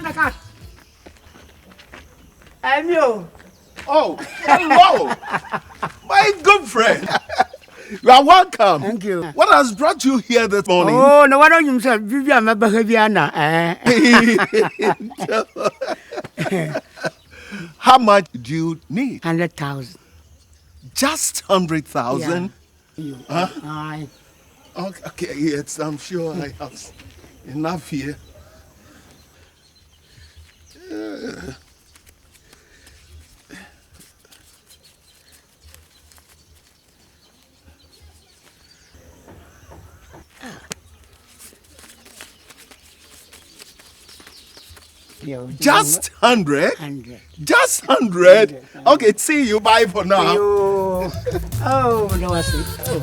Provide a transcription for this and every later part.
Cut. I'm you. Oh, hello. My good friend. You are welcome. Thank you. What has brought you here this morning? Oh, no, why don't you say, Vivian, my behavior? How much do you need? 100,000. Just 100,000? Yeah. Huh? Aye. Okay, yes, I'm sure I have enough here. Just 100? 100. Just 100? Okay, see you. Bye for now. Oh, no, I see. Oh.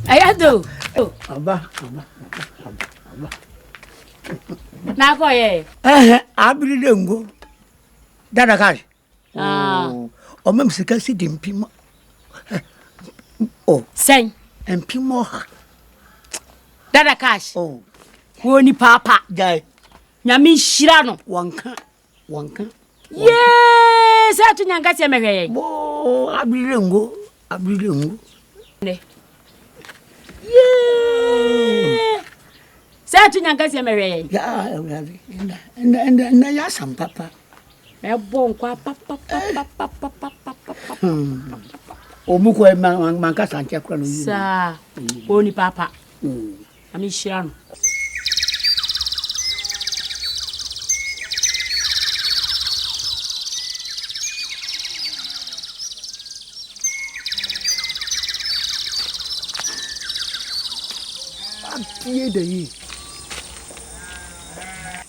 I do. Aba. Na ko ye. Abiri dengo. Dada cash. Ah. O mem sika si dimpimo. Oh, Sen. empimo. Dada cash. Oh, Wo ni papa. guy. Nyame hira no. Wanka. Yes, atu nyanga se mehwe ye. Bo, abiri dengo. Ne. Yeah. Sa atu nyanga se mehwe ye. Ya, and ya sam papa. Me bon kwa papa. Omuko manka sanche kwa no yi. Sa. Wo ni papa. Nyame hira no.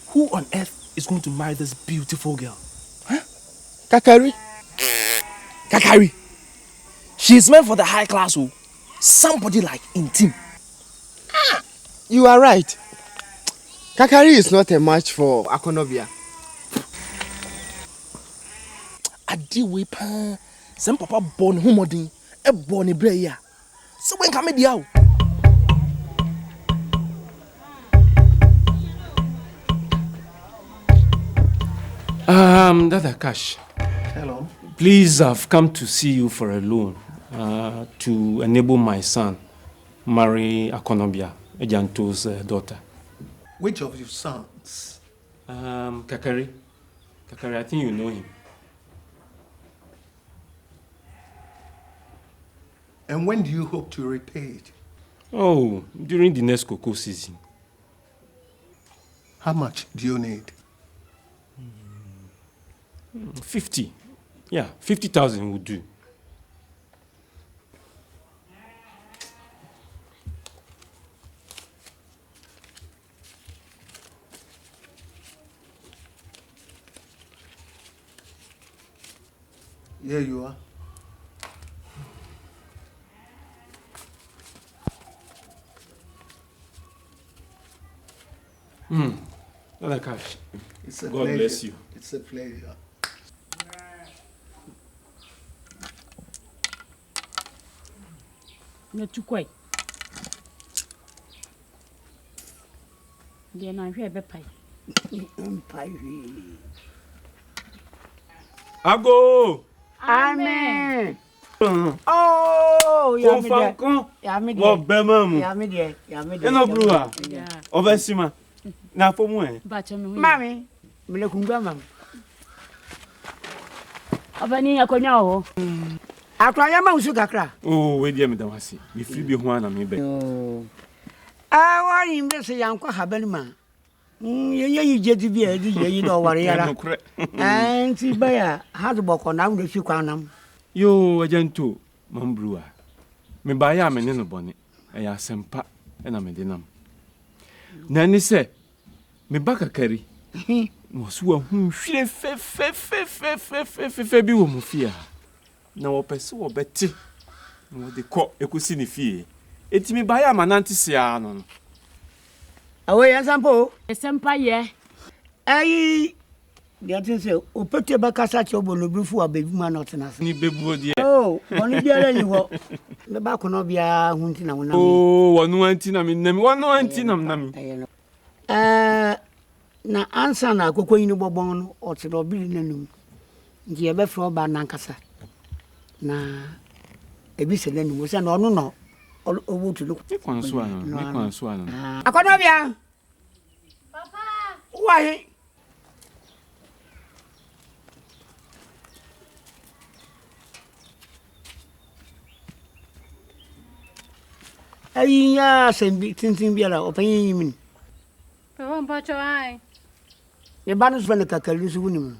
Who on earth is going to marry this beautiful girl? Huh? Kakari? Kakari. She's meant for the high class. Oh. Somebody like Intim. You are right. Kakari is not a match for Akonobia. Adi we pa. Some papa born homodin. E born e breya. So when come dia? Dada Cash. Hello. Please, I've come to see you for a loan to enable my son marry Akonobia, Ejanto's daughter. Which of your sons? Kakari. Kakari, I think you know him. And when do you hope to repay it? Oh, during the next cocoa season. How much do you need? 50. Yeah, 50,000 would do. Here you are. Dada Cash. It's a God pleasure. bless you. It's a pleasure. Na tukoi. Dia na hwe be pai. Ago! Amen. Oh, ya mi de. Ya mi de. Wo bemamu. Ya mi de. Eno bluwa. Obesima. Na fomu e. Ba chome. Mami, me le kungwa mami. Abani akonya wo. Akwa ya ma usu kakra. Oh, we dia me da wase. Me free bi ho ana me be. Oh. Ah, wani mbese yankwa habani ma. You get to be a you know what you are. And see, by how to walk on down the few crown. Yo, agento, Mambrew. Me buy a man in a bonnet. I am sempa and I'm a dinam. Nanny said, me back a carry. Was whom she febi wo mufia. Na wo peso obeti. Wo de ko ekusi ni fie. Eti me buy a mananti sia no. Away and sample. Esempa ye. Aye. The other say, O Peter Bacasa Chobo, before a baby man not enough. Ni bebu dear. Oh, only there you go. The back on Obia, Hunting. Oh, one antinam in them, one antinam nami. Na answer na koko inu bobon or to be nanum. The ebe for Banancasa. Na a bit then was an honor no. Or to look. Make one swan. Akonobia. Papa. Why? Aye, send something be a opinion. Papa, but your eye. The banners when the Kakari is winning.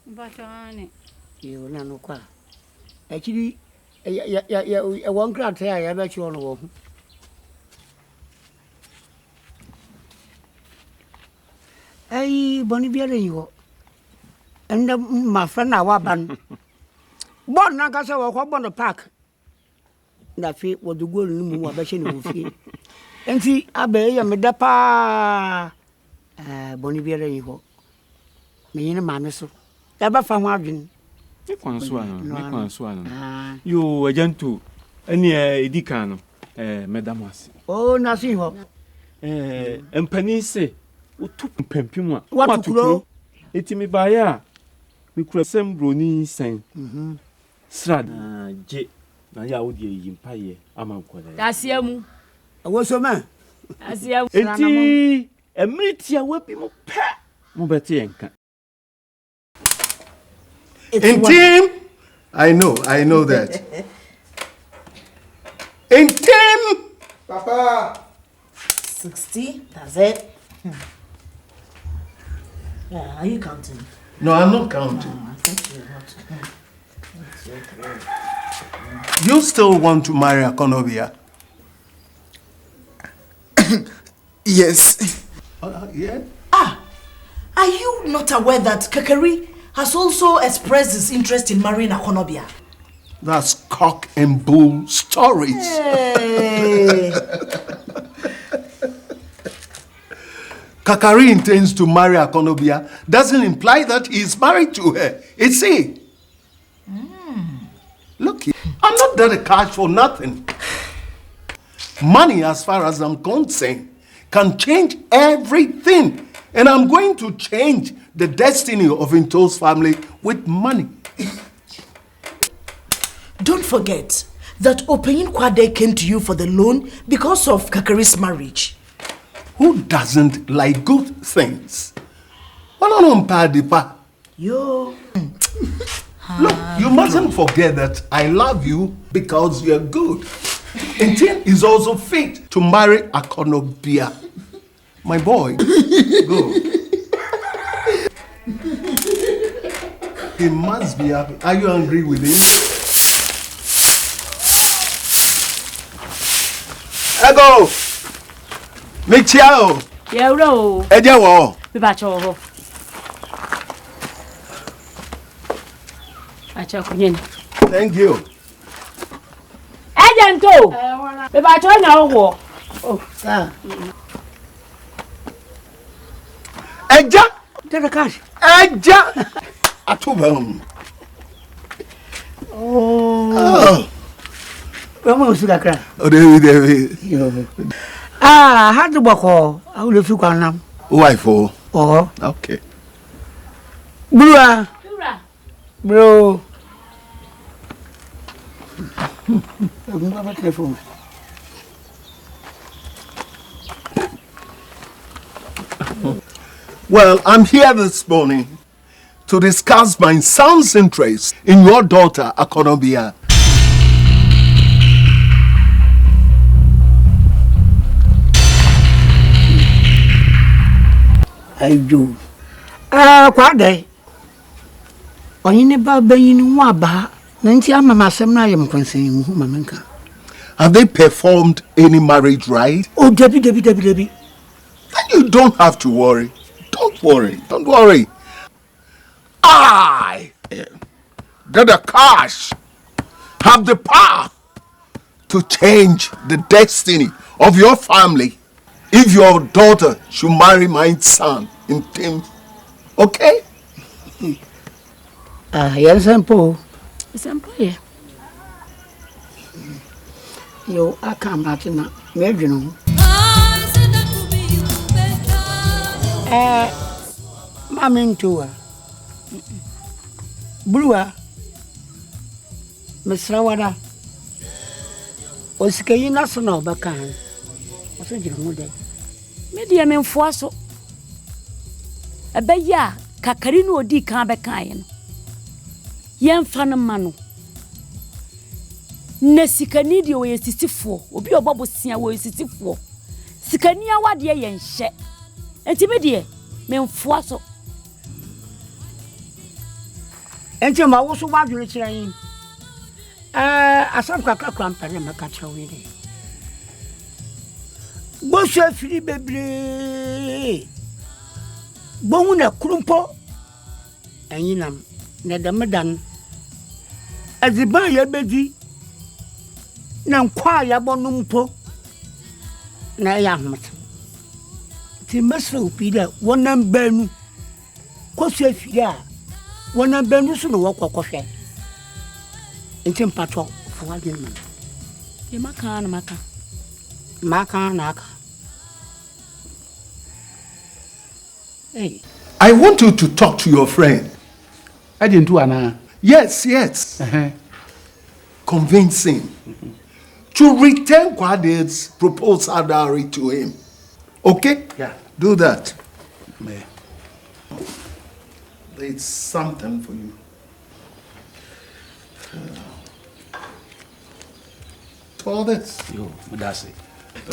But your eye. You will not know quite. Actually, a one crowd here, I bet you all know. Aye, Bonnie Beer, you and my friend, our ban. Born Nakasa or hop on the park. That feet was the good room of a and see, I bay a medapa Bonnie Beer, you me in a man so. Ever found margin. Make one swan. You agento. Any edicano, Madamas. Oh, nothing. And Penny say, what took Pempima? What to grow? It me by ya. We could send Bruni saying, Srad, J. Now, ya would ye impire, Ama Mcbrown. That's you. I was a man. That's you. Eti, a militia weapon, pet. Mobetienka. In team, I know that. In team, Papa. 60, that's it. Yeah, are you counting? no, I'm not counting. I thought you were not. 1, 2, 3. You still want to marry Akonobia? Yes. Yeah. Are you not aware that Kakari has also expressed his interest in marrying Akonobia? That's cock and bull stories. Hey. Kakari intends to marry Akonobia doesn't imply that he's married to her. It's he. Look, I'm not there to cash for nothing. Money, as far as I'm concerned, can change everything. And I'm going to change the destiny of Into's family with money. Don't forget that Opeyin Kwade came to you for the loan because of Kakari's marriage. Who doesn't like good things? Yo. Look, you mustn't forget that I love you because you're good. Intin is also fit to marry Akonobia. My boy, go. He must be happy. Are you angry with him? Ego! Michiao! Yeah, no. Ejawo! Be back over. I check in. Thank you. Agento! Be back on now. Oh, sir. Eja! Take the cash. Eja! Atubam. Oh. Vamos a cry. Oh, David. Ah, how to walk all? I will if you can now. Why for? Oh, Okay. Bro. Bro. I'm not telephone. Well, I'm here this morning to discuss my son's interest in your daughter, Akonobia. Ayo. Kwade. Oyine ba bayin wa ba. Nanti ama masem na yem kwansen mu mamenka. Have they performed any marriage rite? Oh, Dabi. Then you don't have to worry. Don't worry. I, the cash, have the power to change the destiny of your family if your daughter should marry my son in Tim. Okay? Yes, Sample. Sample. Yo, I can't imagine. Imagine. Mammy to her. Brewer. Miss Rawada. Was Kayina Sono Bakan. What's it, you know? Medium in Fosso. A beya, Kakari no di Kambekan. Yan Fanamano. Nesikanidio is 64, will be a bubble singer who is 64. Sikania, what dear yen shet. And Timedia, men Fosso. And Jim, I was what you're saying. I saw Kakran and my catcher with it. Bosha Philip Baby Bona Krumpo and Yinam, Nedamadan. As the buyer baby. Nan kwaya bonumpo na yamat ti maso pida wonan banu ko se fia wonan banu so no wokokofе ntim patro fo wadin man e maka na aka hey I want you to talk to your friend. I didn't do ana. Yes. Convincing. To return Kwade's proposal diary to him. Okay? Yeah. Do that. There's something for you. All this. Yo, that's it.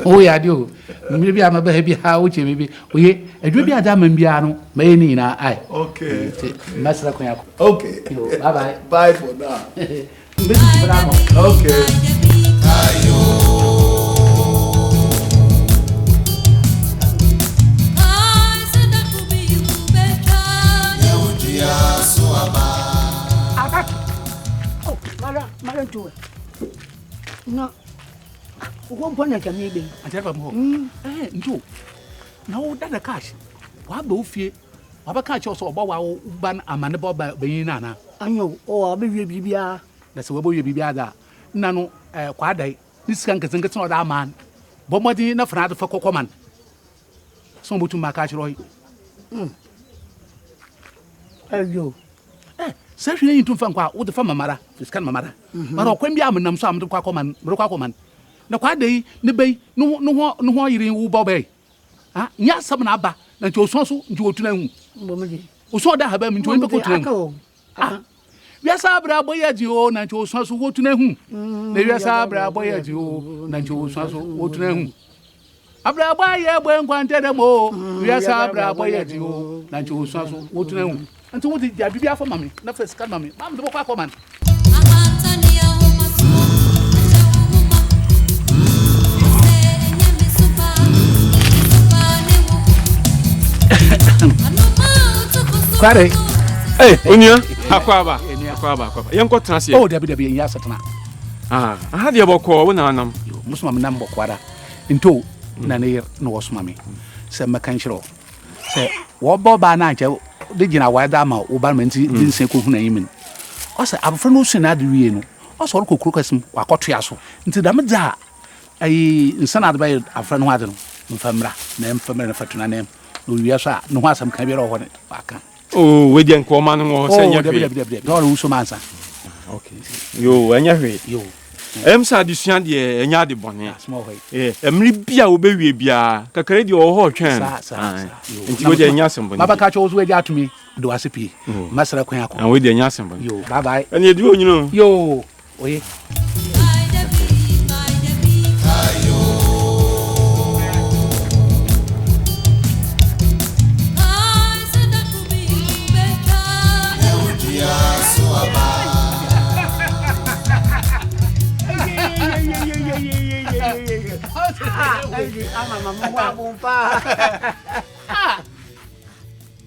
Oh, yeah, do. Maybe I'm a baby, how would you maybe? We a do be a damn piano, may na I. Okay. Master Quack. Okay. Bye bye. Bye for now. Okay. Madam to it. No. One point can maybe. I tell them, no. No, that's the cash. What do fear? What catch also about ban a man about being Nana? I know, or I'll be BBR. That's what you be other. Nano, quad this can get not that man. Bombarding enough for another for command. Some to my catch Roy. Ayo. Certainly into Fanqua, what the farmer mother, this can mamma. But when be am some to Quacoman. No quad day, the bay, no, you're in Bobby. Ah, yes, some abba, and to so to them. Who saw that have been to go. Ah, yes, Abra boy at you, and to so go to them. Yes, Abra boy at you, and to so go to them. Abra boy, when granted them all. Yes, Abra boy at you, and to so go to them. And to what did you be for mammy? Not first come, mammy. Mamma, the Quacoman. Kware. Onya, akwaba. Yanko transi. Oh, Dabi ya satana. Aha de boko wo na anam. Yo, musuma me nam bokwara. Nto na ne no wosuma me. Se meka nchiro. Se wo boba na nche de gina wa da ma wo ba menti din se ko huna yimin. O se abofra no su na de wie no. O so ko krokasim wa kotoa so. Nti da me da ai nsana da ba afra no ade no. Mfamra na fatuna nem. No wiasa no asam ka bi ro ho ne aka. Oh, we dey nko ma no ho se nya hwe. No ru so mansa. Okay. Yo, anya hwe. Yo. Sa adusua de enya de bone. Small way. Emri bia wo bewie bia. Kakare de wo ho twɛn. Sa. Nti we dey nya asem bone. Baba ka cho so we dey atumi. Do asepi. Masara kwan akọ. And we dey nya asem bone. Yo, bye bye. Ani edu onyino. Yo. Oye.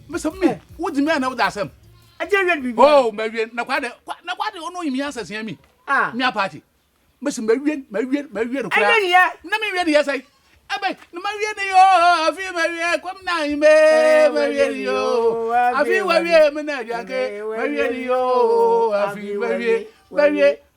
Mr. Me, what do you mean? I would ask him. Oh, Marian, no, quite no, you answer me. Me a party. Mr. Marian, let me read yes, I beg, no, Marian, I feel Marian, come now, Marian, I feel Marian,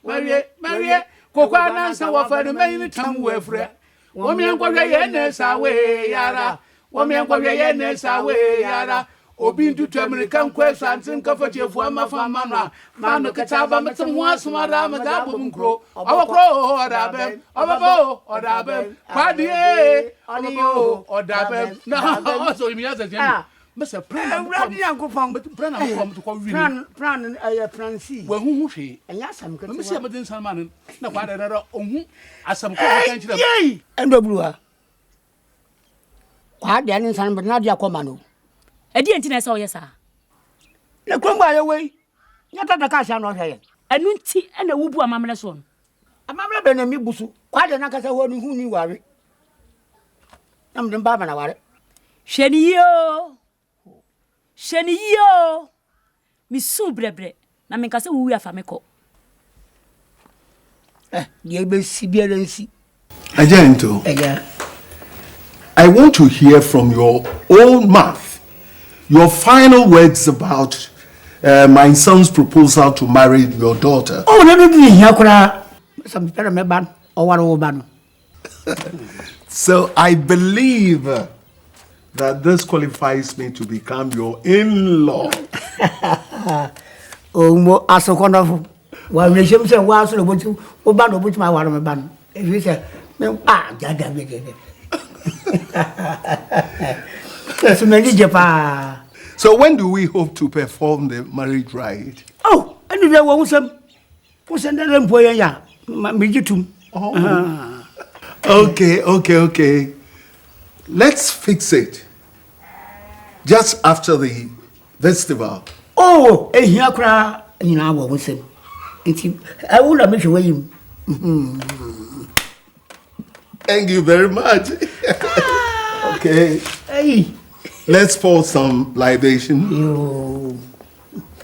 Marian, Marian, Coquana, so often the main tongue were free. Woman, what away, Yara. Woman, what away, Yara. Obin to American questions and comfort your former farmer. Man, look at Abba, some once, Madame, Madame Crow, our crow, or Dabem, or Babo, or Dabem, Paddy, or Dabem. No, also, you mean, Mr. Pran, Uncle Fong, but Pran, come to call Pran, Francie. Well, who she? And yes, I'm going to see about some man. No, what another, as some attention. And the brewer. What the answer, but not your commando. I didn't know so, yes, sir. The come by away. Not the cash are not here. And Nunti and the Wubu Mamma son. A mamma ben and Mibusu. Quite a Nakasa one who knew worry. I'm the Barbara. Shenio. Miss Subrebre. Namicasa, we are Famico. Ye be Sibirancy. Agento, I want to hear from your own mouth your final words about my son's proposal to marry your daughter. Oh, let me be here. Some parameban or one over. So I believe that this qualifies me to become your in-law. Oh, as a kind of well, they should say, well, so what you ban which my one of my ban. If you say, So when do we hope to perform the marriage rite? Oh, and there was some employer, Okay. Let's fix it. Just after the festival. Oh, and here cry in our wisdom. I will not make away him. Thank you very much. Okay. Hey. Let's pour some libation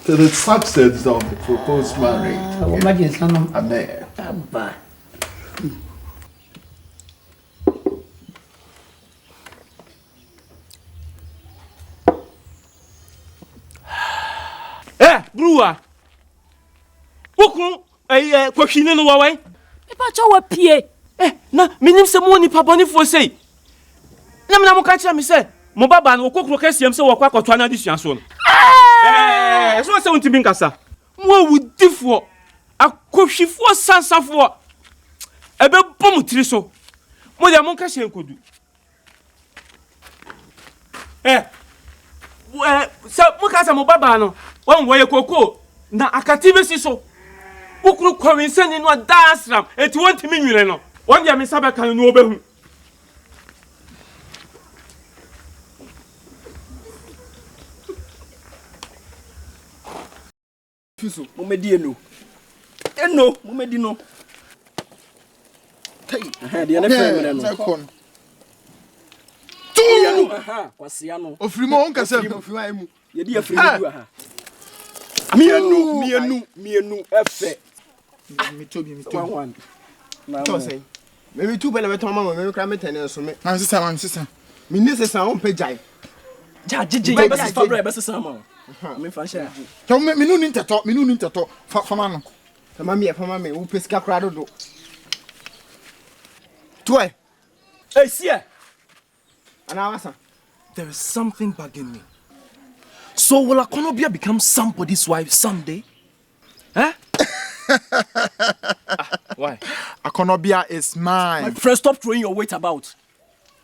to the success of the proposed marriage. Amen. Brewer. Wokun kwahwine no wawai. Me pa cho wa pie. Na minim se mo ni papa ni fo sei. Na me na mo ka kira me se mo baba no kokro kasiam se wokwa akotwa na adisua so no. So se untimi nkasa. Mo awudifo akohwifo sansafo. Ebe bom tiri so. Mo de mo ka hye nkodu. Se mo ka se mo baba no wan woye koko na akatibe si so. Ukru kwensani no dasram eti wontimi nwire no. Won dia me sabe kan no obehu. Fiso, momedi eno. Eno, momedi no. Tai, dia na frame no. Tu! Kwasia no. Ofrimo on kasa ofrimo ai mu. Ye dia frame du aha. Mienu efe. Me tobi. Na to say. Maybe two bele beton mama me kra me tene so me. Man sister. Me ni sister on pejai. Ja jiji be sister be sister ma. Me fa sha. To me nu ni nteto. Fa ma no. Fa me wo pesika kra do. Toy. Hey, see. Anawasa. There is something bugging me. So will Akonobia become somebody's wife someday? Huh? Why? Akonobia is mine. My friend, stop throwing your weight about.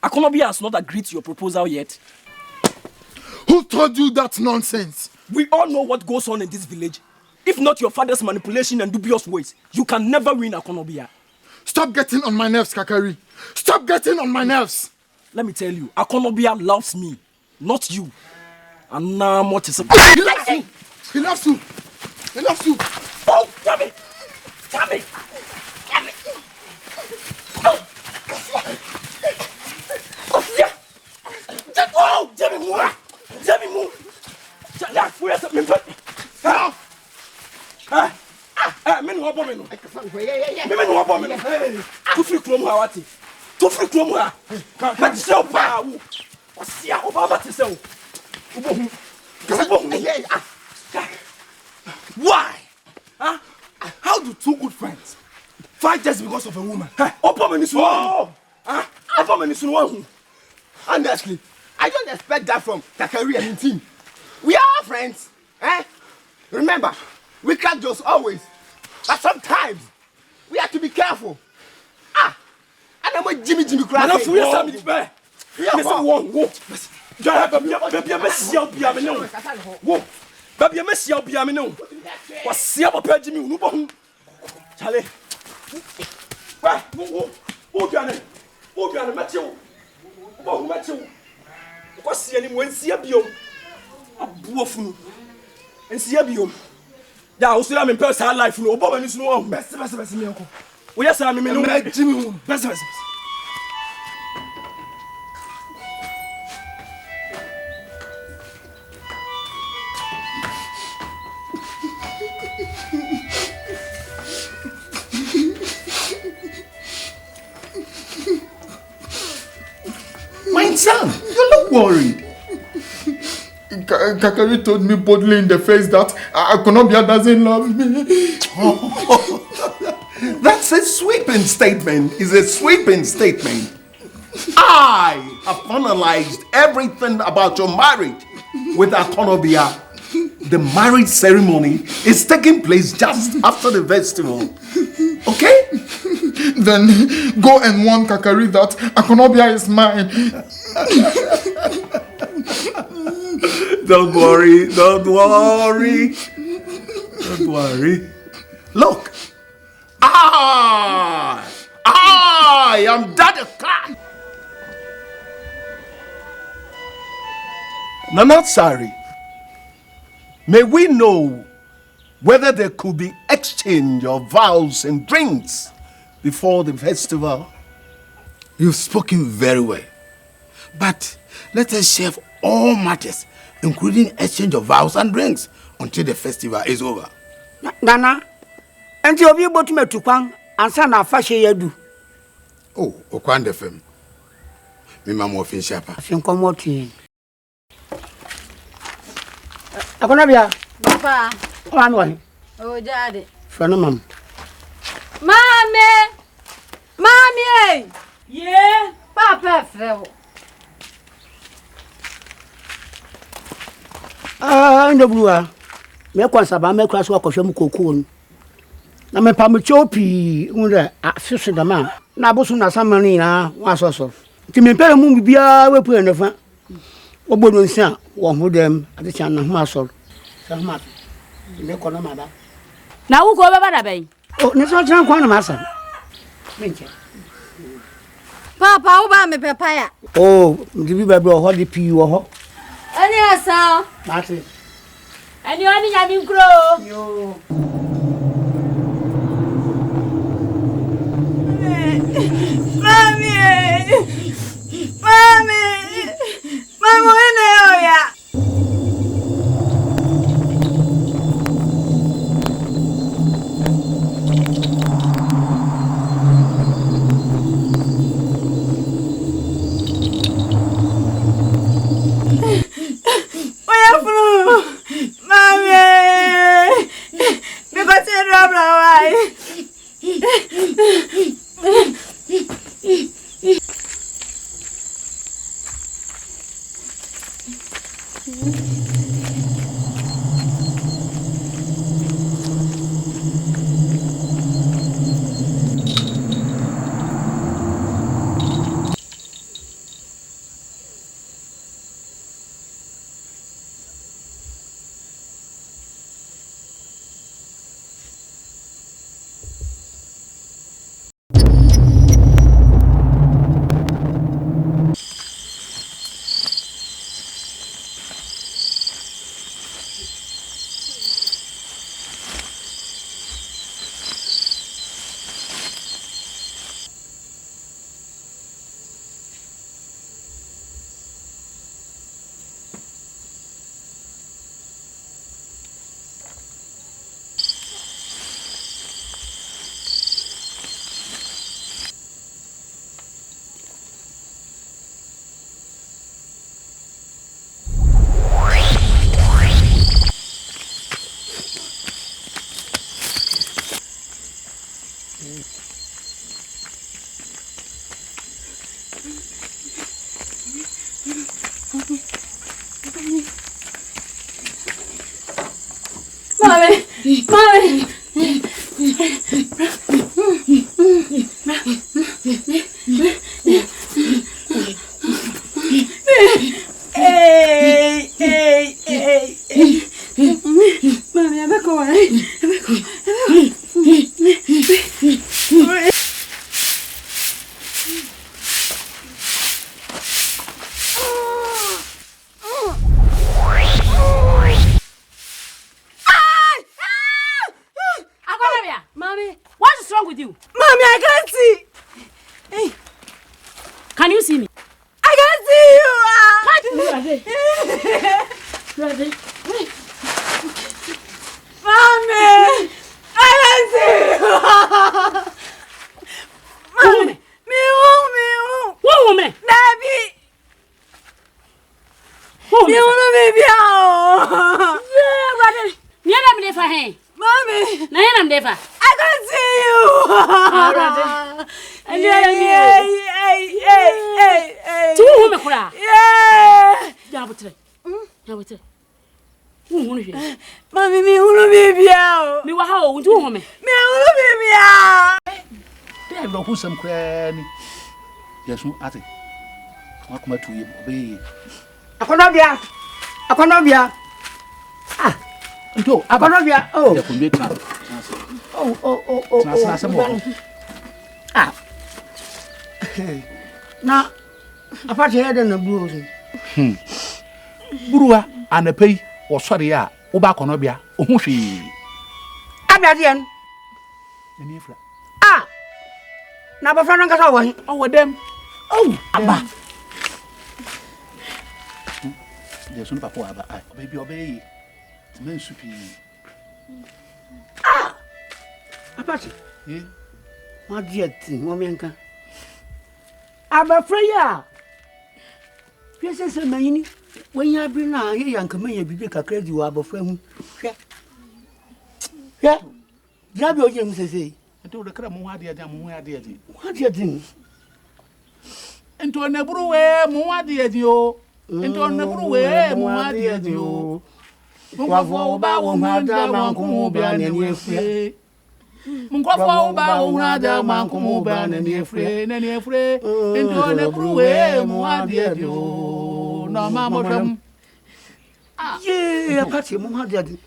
Akonobia has not agreed to your proposal yet. Who told you that nonsense? We all know what goes on in this village. If not your father's manipulation and dubious ways, you can never win Akonobia. Stop getting on my nerves, Kakari. Stop getting on my nerves. Let me tell you, Akonobia loves me, not you. And now what is He loves you. He loves you. He loves you. Oh, damn it. Damn it. Damn it. Oh. Men who are bombing. Men who are bombing. To free from Hawati. To free from her. Can't show power. See how Baba to sell. Why? Huh? How do two good friends fight just because of a woman? Opomen is one. Opomen is one. Honestly, I don't expect that from Kakari and his team. We are friends. Remember, we crack jokes always. But sometimes, we have to be careful. And I'm with Jimmy crack. I'm free of something. Baby, I miss you, be a minute. Was see about Jimmy Nubon. Charlie. Oh, Johnny. Oh, Johnny, Matthew. Oh, Matthew. What's the name when see a biome? A buffon. And see a biome. There also am in personal life. No, Bob is no best. We are Sammy Jimmy. Best. My son, you look worried. Kakari told me boldly in the face that Akonobia doesn't love me. That's a sweeping statement. It's a sweeping statement. I have analyzed everything about your marriage with Akonobia. The marriage ceremony is taking place just after the festival. Okay? Then go and warn Kakari that Akonobia is mine. Don't worry. Look, I am Daddy Cat. Nana Sari, may we know whether there could be exchange of vows and drinks before the festival? You've spoken very well. But let us shave all matters, including exchange of vows and drinks, until the festival is over. Nana, and you'll be able to make Tukwan and send our fashion yadu. Oh, Okwande fem. Me mama ofin shapa. I think I'm watching. Akonabia. Papa. One. Oh, Daddy. Friend, Mom. Mommy! Yeah? Papa, Phil. In the blue, me kwasaba me kwaso akɔhwɛ mu kokoo no na me pa me chopi unre afisi da ma na abosu na samani na wasoso ti me pere mu bibia we pu enefa obodo nsia wo ho dem ade cha na ho asoro sa ho ato me kono ma ba na wo ko baba da ben o ne so tran kwa na masa menche Papa, wo ba me pepaya. Oh, ndi bi ba bi ho de pi wo ho Ani asa. mate ani oni nya mi nkro yo Mami, ene oya. Oya furu, mami, because you drop away. Mommy, what is wrong with you? Mommy, I can't see. Hey. Can you see me? I can't see you. Mommy, I can't see you. Mommy, me. What woman? Dabi. You want to baby out? Yeah, brother. You am there for him. Mommy. No, you am there for. I can't see you. Hey. Two women cry. Yeah. Mommy, me wanna baby out. me wa how two women. Me wanna baby out. There no who some cranny. Yes, no, ate. What come to you, be. Akonobia. Ah. Ito, Akonobia. Oh. Oh. Ah. Na apart here than the blues. Burua and a pay or sorry, ya, Obaconobia, Ohushi. Abadian. Ah. Now, my friend got away. Oh, them. Oh, Abba. There's no papa, baby, obey. Men superior. Ah. Apart. Yeah. My dear thing, Momianka. Abba Freya. Yes, I said, Mayini. When you have been now, here and come in, you crazy, you have a friend. Yeah. Grab your James, say. I told the crab, what dear, what dear. What dear thing? Into a nebru way, more dear, you. Into a nebru way, more dear, you. Mungwafo ba wumada mankumu bane ni efre. Mungwafo ba wumada mankumu bane ni efre, na ni efre. Into na bruwe muadie dio. No mama tam. Yeah, pati muadie dio.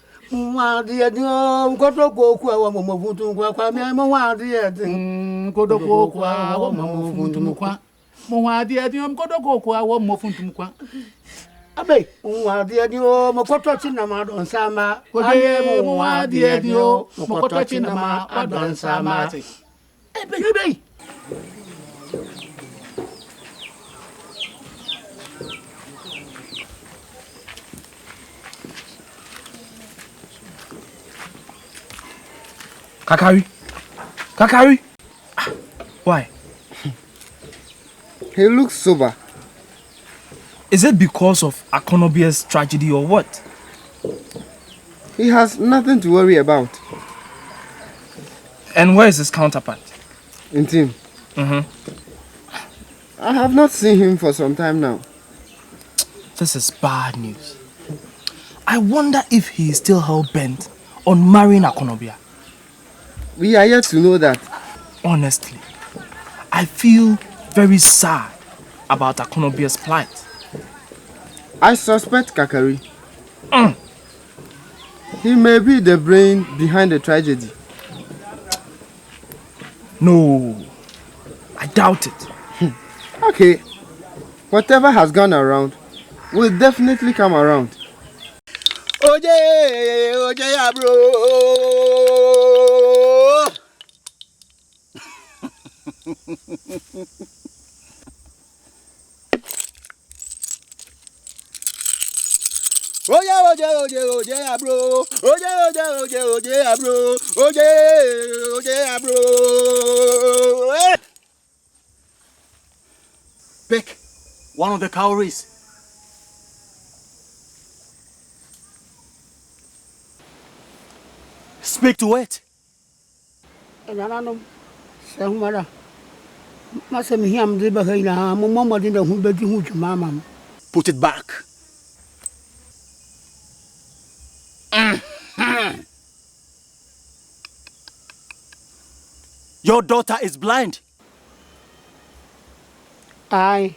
Nkoto koku awa momofuntu kwa me muadie dio. Nkoto koku awa momofuntu kwa. Muadie dio nkoto koku awa momofuntu kwa. Abe, muadie dio mokoto chinama don sama. Abe muadie dio mokoto chinama adon sama. Ebe. Kakari. Why? He looks sober. Is it because of Akonobia's tragedy or what? He has nothing to worry about. And where is his counterpart? In team. I have not seen him for some time now. This is bad news. I wonder if he is still hell-bent on marrying Akonobia. We are yet to know that. Honestly, I feel very sad about Akonobia's plight. I suspect Kakari. He may be the brain behind the tragedy. No, I doubt it. Okay, whatever has gone around will definitely come around. Oje bro. Oje bro. Oje bro. Pick one of the cowries. Speak to it. Nananum, Sahumara. Masam Hiam de Bahina, Mamma didn't who bet you, Mamma. Put it back. Your daughter is blind. Aye.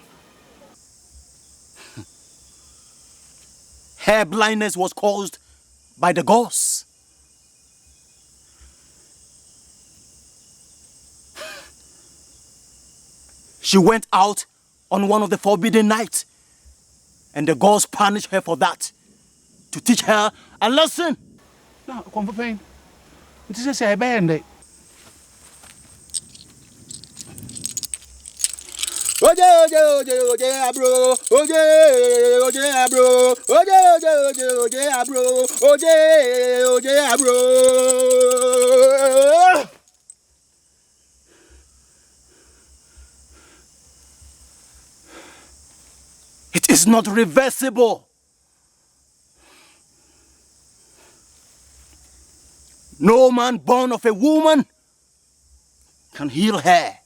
Her blindness was caused by the gods. She went out on one of the forbidden nights, and the gods punished her for that, to teach her a lesson. No, confronting. It is a band. Oje, abro. Oje, abro. Oje, abro. It is not reversible. No man born of a woman can heal her.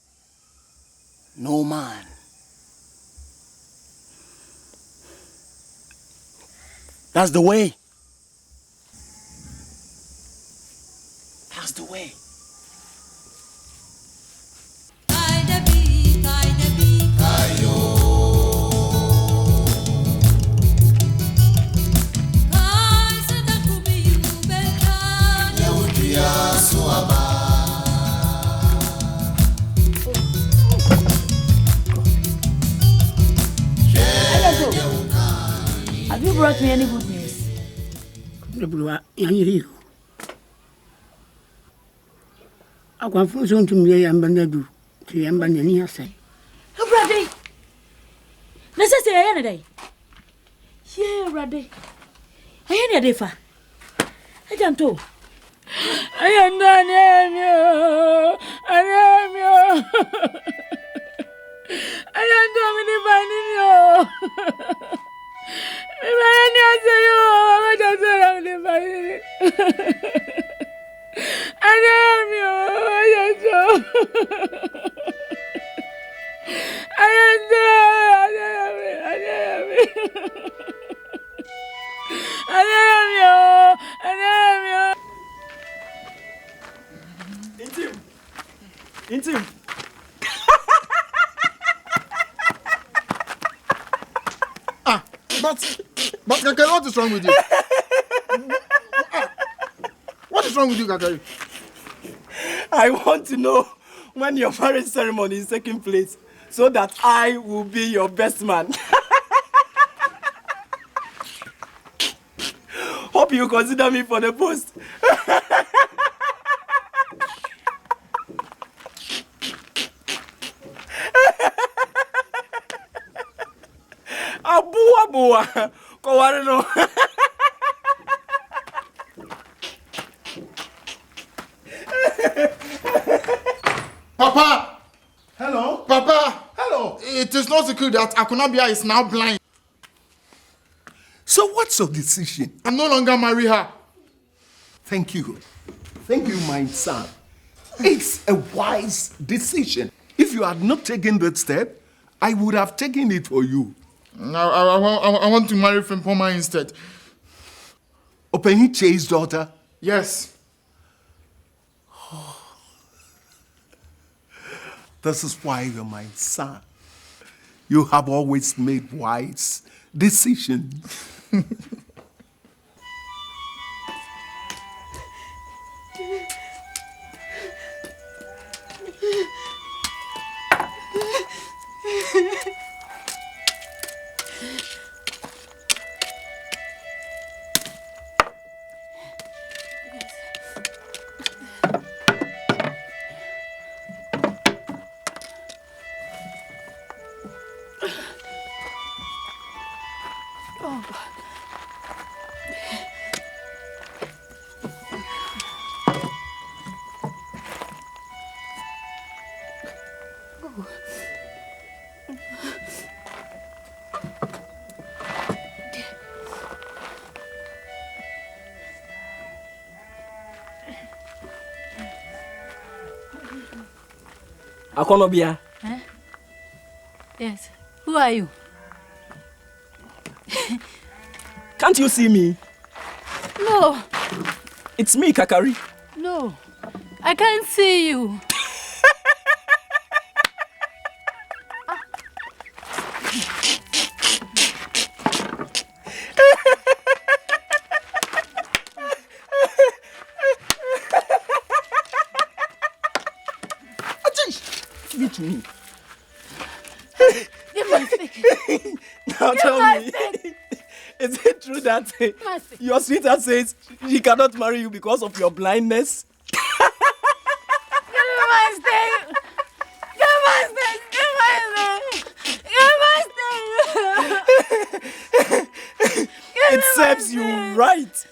No man. That's the way. That's the way. Have you brought me any good news? A confrontation to me and Banadu to Yambanania say. Oh, Brady! Necessary any day. Yeah, Brady. I ain't a differ. I can't tell. I am done. I am you. I am dominating you. I am you. Intim. But Kakari, what is wrong with you? What is wrong with you, Kakari? I want to know when your marriage ceremony is taking place so that I will be your best man. Hope you consider me for the post. Abua, Kowarino. Papa! Hello? Papa! Hello? It is not secret that Akonabia is now blind. So what's your decision? I'm no longer marry her. Thank you. Thank you, my son. It's a wise decision. If you had not taken that step, I would have taken it for you. I want to marry Frimpoma instead. Open Che's daughter? Yes. This is why you're my son. You have always made wise decisions. Akonobia. Huh? Yes. Who are you? Can't you see me? No. It's me, Kakari. No. I can't see you. Give it to me. Give my stick. Now Give tell my me, stick. is it true that My stick. your sweetheart says she cannot marry you because of your blindness? Give me my stick. Give my stick. Give my stick. Give my stick. It serves you right.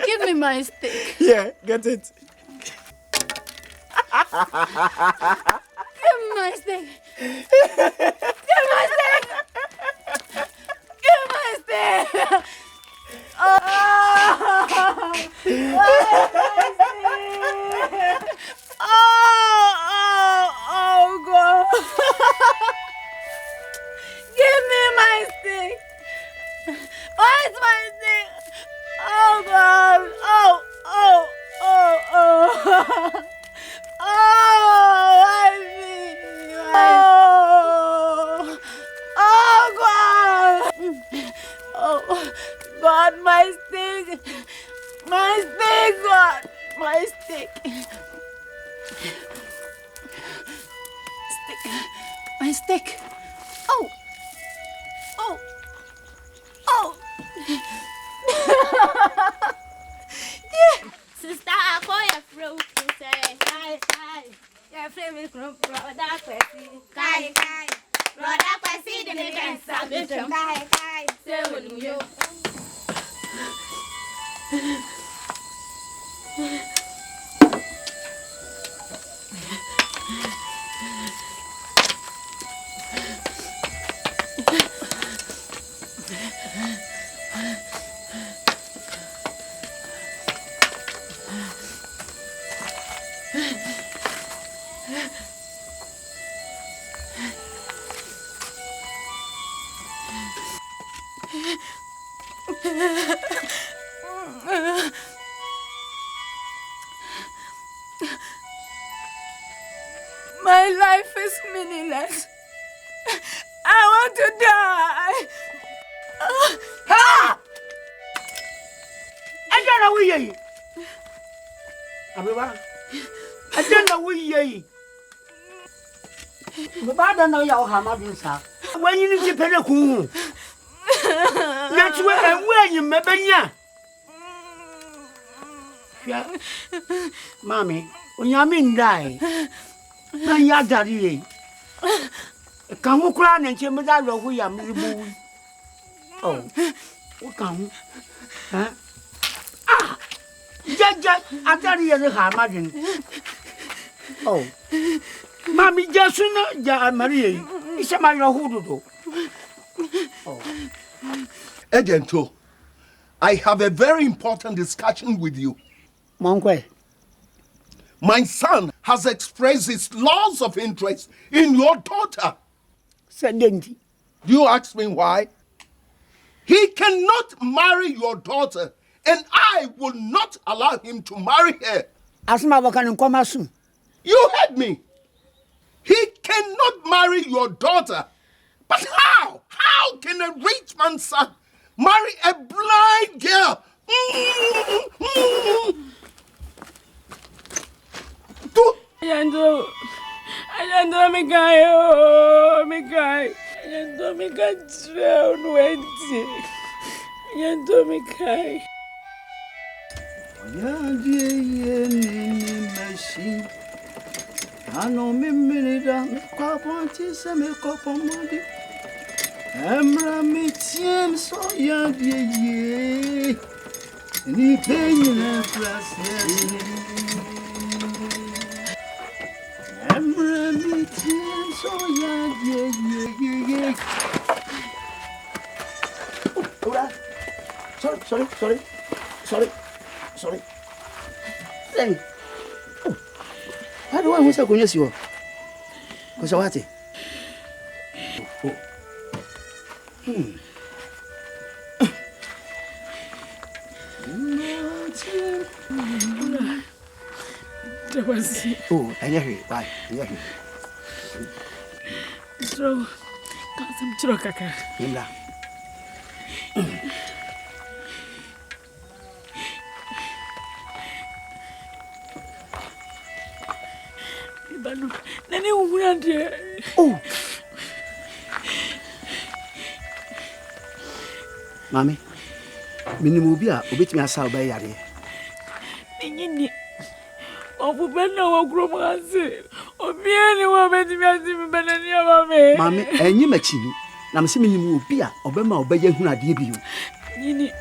Give me my stick. Yeah, get it. Give me my stick. Give my stick. Give my stick. Oh, oh, God. Give me my stick. Where's my stick? Oh, God. Oh. Oh, I mean, God. Oh, God, my stick. My stick, God. My stick. Stick. My stick. Oh. Yeah. Sister, I call your friend to say, hi. Your friend is from brother Kwesi. Kai. Brother Kwesi, the name is Sabitrum. Kai. Say, will you? My life is meaningless. I want to die. Ha! I don't know where you are. I don't know where you are. But I don't know your hammer, sir. When you need to pay the cool. That's where you may be. Yeah. Mommy, when you mean die, then you're daddy. Come who cry and chamber that who you are. Oh, what come? Huh? Ah! Just, I tell you, the hammer. Oh, Mammy, just sooner, Marie. It's a matter of who to do. Oh. Agento, I have a very important discussion with you. Monkwe. My son has expressed his loss of interest in your daughter. Sedenti. You ask me why? He cannot marry your daughter, and I will not allow him to marry her. Asma wakan nkoma soon. You heard me. He cannot marry your daughter. But how? How can a rich man's son marry a blind girl? I don't know, me guy. Oh, me guy. I don't know, me guy. Drown, Wendy. I don't know, me guy. I know me minute, me cop on tis, and me cop on Monday. Amra me team so young, ye. And he pay you that plus, Amra me team so young, ye. Sorry. Then. How do I want to go? Yes, you are. Because what? Oh, I hear you. Bye. I hear you. So, some churokaka. Himla. banu. Nani uhunade. Oh. Mami. Minimu bi a obetimi asa oba yare. Nyini. Ofu bena wa kromanse. Obiani wa betimi asimi benani amame. Mami, enyi machini. Na mse minimu obi a obema obaye hunade bi yo. Nyini.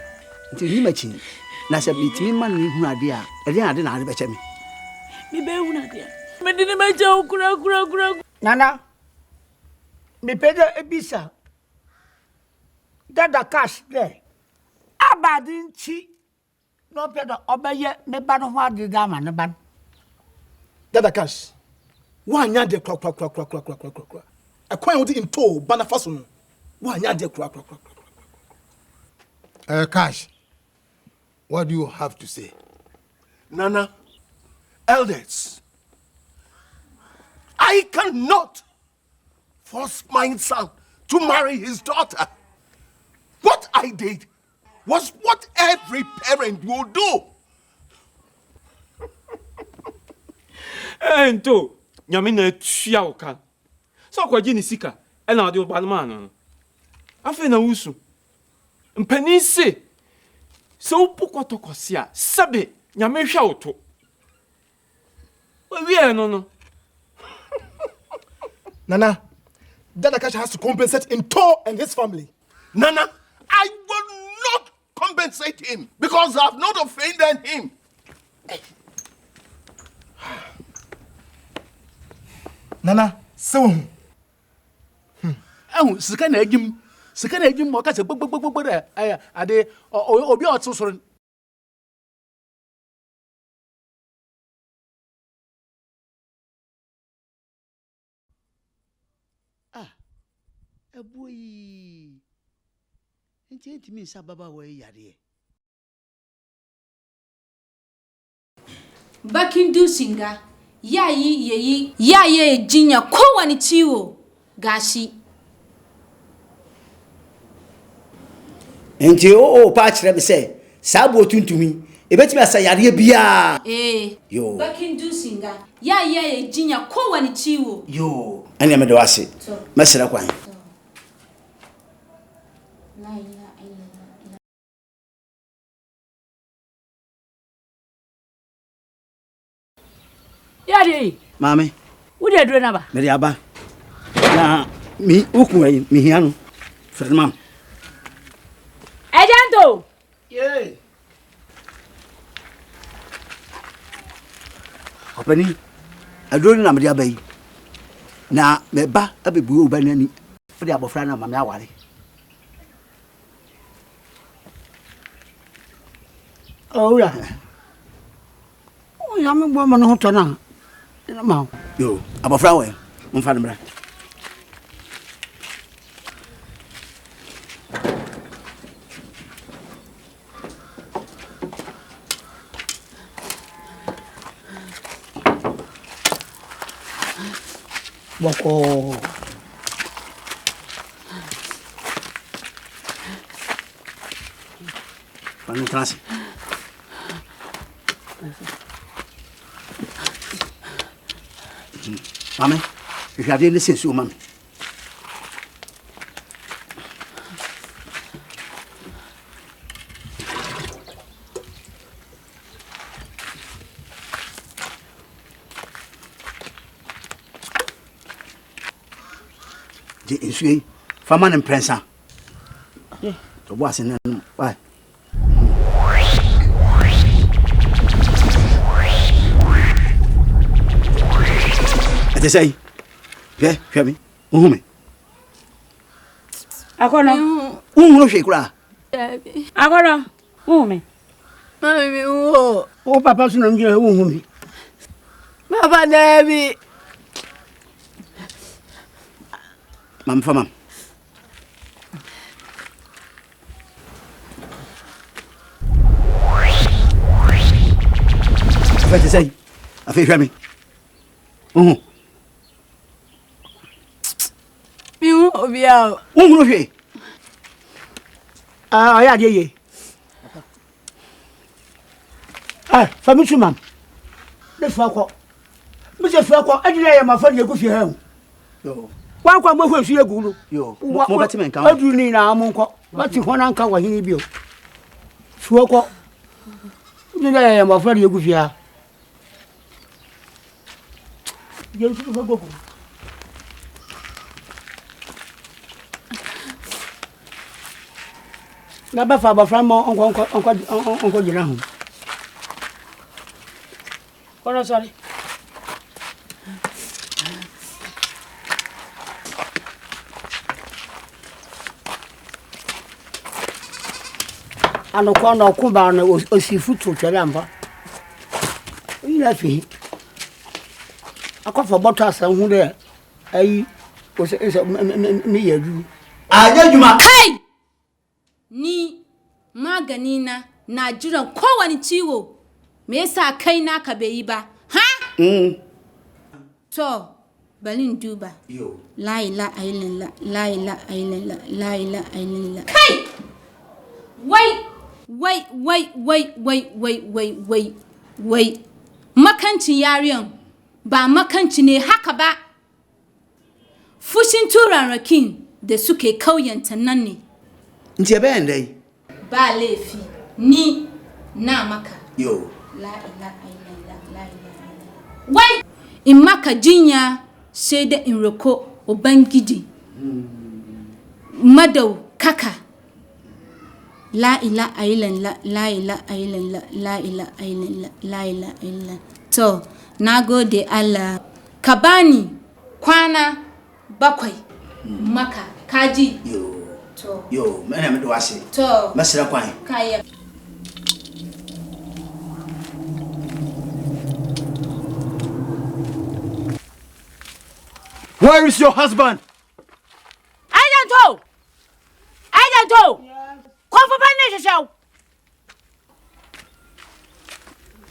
Nti enyi machini. Na se bitimi man ni hunade a, ede ade na ade beche me. Mi be hunade. Me dini meche okura. Nana. Me pede ebisa. Dada cash there. Abadin chi. No pede obaye me ba no ho ade da ma ne ban. Dada cash. Wanya de kra. Akwan wodi into bana faso no. Wanya de kra. Cash. What do you have to say? Nana, elders, I cannot force my son to marry his daughter. What I did was what every parent will do. Ento, nyame na atua wo kan. So kwaji ni sika, e na ode wo ba no ma no. Afi na wusu. Mpani se. So pukotokosia, sabe, nyame hwa wo to. We no. Nana, Dada Cash has to compensate in Tor and his family. Nana, I will not compensate him because I have not offended him. Nana, so. Sika na ejim mo ka se gbogbo de ade obi otu soro. Boy. Enti mi sababa wo yare. Bakindu singa. Yayi jinya ko wani ciwo gashi. Enti pa kire me se sabo tuntumi ebetimi asa yare bia. Yo. Bakindu singa. Yayi jinya ko wani ciwo. Yo. Ani me do ase. Mesere kwan. Yari. Mami. Wudi adure na ba? Me aba. Na mi ukun ayi mi hianu. Fred mam. Ejanto. Ye. Opani. Adure na me aba yi. Na me ba abebu oba nani. Fudi abofra na mami aware. Oh ya. Oh ya me gbo mo no to na. Ma. Yo, abofra we. Mfa ndra. Boko. Pani trasi. Mami, je vais aller laisser sur mami. Je suis femme en prince. Tu vois, c'est non. Ouais. Ate say, hwɛ me. Uhu me. Akono. Uhu no hwe kura. Akono. Uhu me. Mami uhu. O papa so na mje uhu me. Papa Dabi. Mam fa mam. Ate say, afi hwɛ me. Uhu. Obia. No hwe. Ya de ye. Fami chu mam. Le fa ko. Mr. Flacco, I didn't my friend, you go for him. One come with you, Guru. You, what do you need now, Monco? What you want uncle when he built? Flacco, did I am afraid you go here? You go. Naba fa from uncle Jina. Oh, sorry. Ano kwa na okuba na osifutu twelamba. Ila fi. Akwa bottle asan hu de ayi me yadu. Anya juma. Kai! Ni magani na jiran kowani ciwo. Me yasa kai naka bai yi ba? Ha? To, balin duba. Yo. La ilaha illallah, la ilaha illallah, la ilaha illallah. Kai! Wai. Makancin yariyan ba makanci ne haka ba. Fushin turarrakin da suke kauyanta nan ne. Nti ebe ndai. Ba laifi ni na maka. Yo. La ilaha illallah, la ilaha illallah. Wai! In maka jinya sai da in roko Ubangiji. Madau kaka. La ilaha illallah, la ilaha illallah, la ilaha illallah, la ilaha illallah. To, nagode Allah. Ka bani kwana 7 maka kaji. Yo, mena me do ase. To. Masira kwan. Kaya. Where is your husband? I don't know. Confrontation.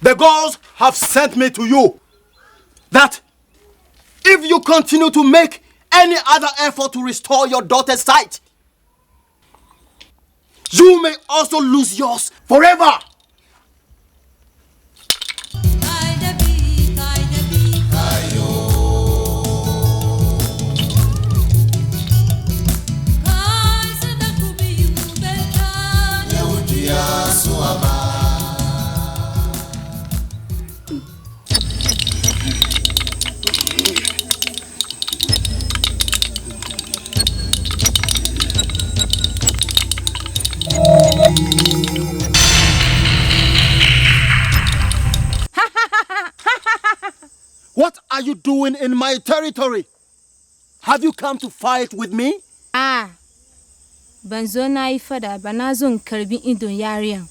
The gods have sent me to you that if you continue to make any other effort to restore your daughter's sight, you may also lose yours forever. What are you doing in my territory? Have you come to fight with me? Ban zo na yi fada ba na zo in karbi idon yariyan.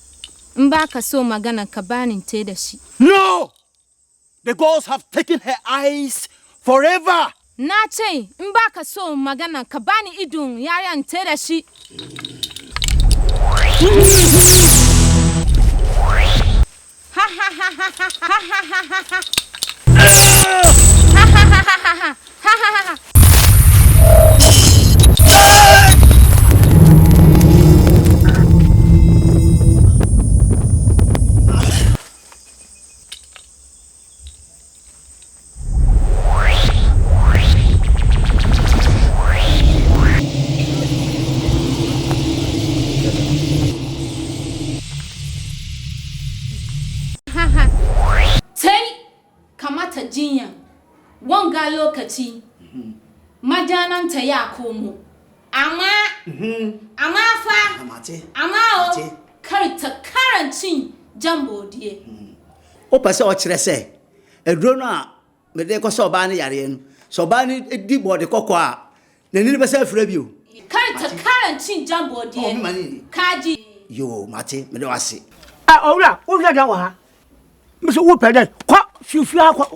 In ba ka so magana ka bani te da shi. No! The gods have taken her eyes forever. Na ce in ba ka so magana ka bani idon yariyan te da shi. Jinya wanga lokaci majananta ya komo amma kar ta karancin jambodiye o pese o kire se eduro no a me de ko so ba ne yare no so ba ne di body kokko a na ni be se afra bi o kar ta karancin jambodiye kaji yo mate me de wase owura wo da wa ha me so wo pede kwa fifia kwa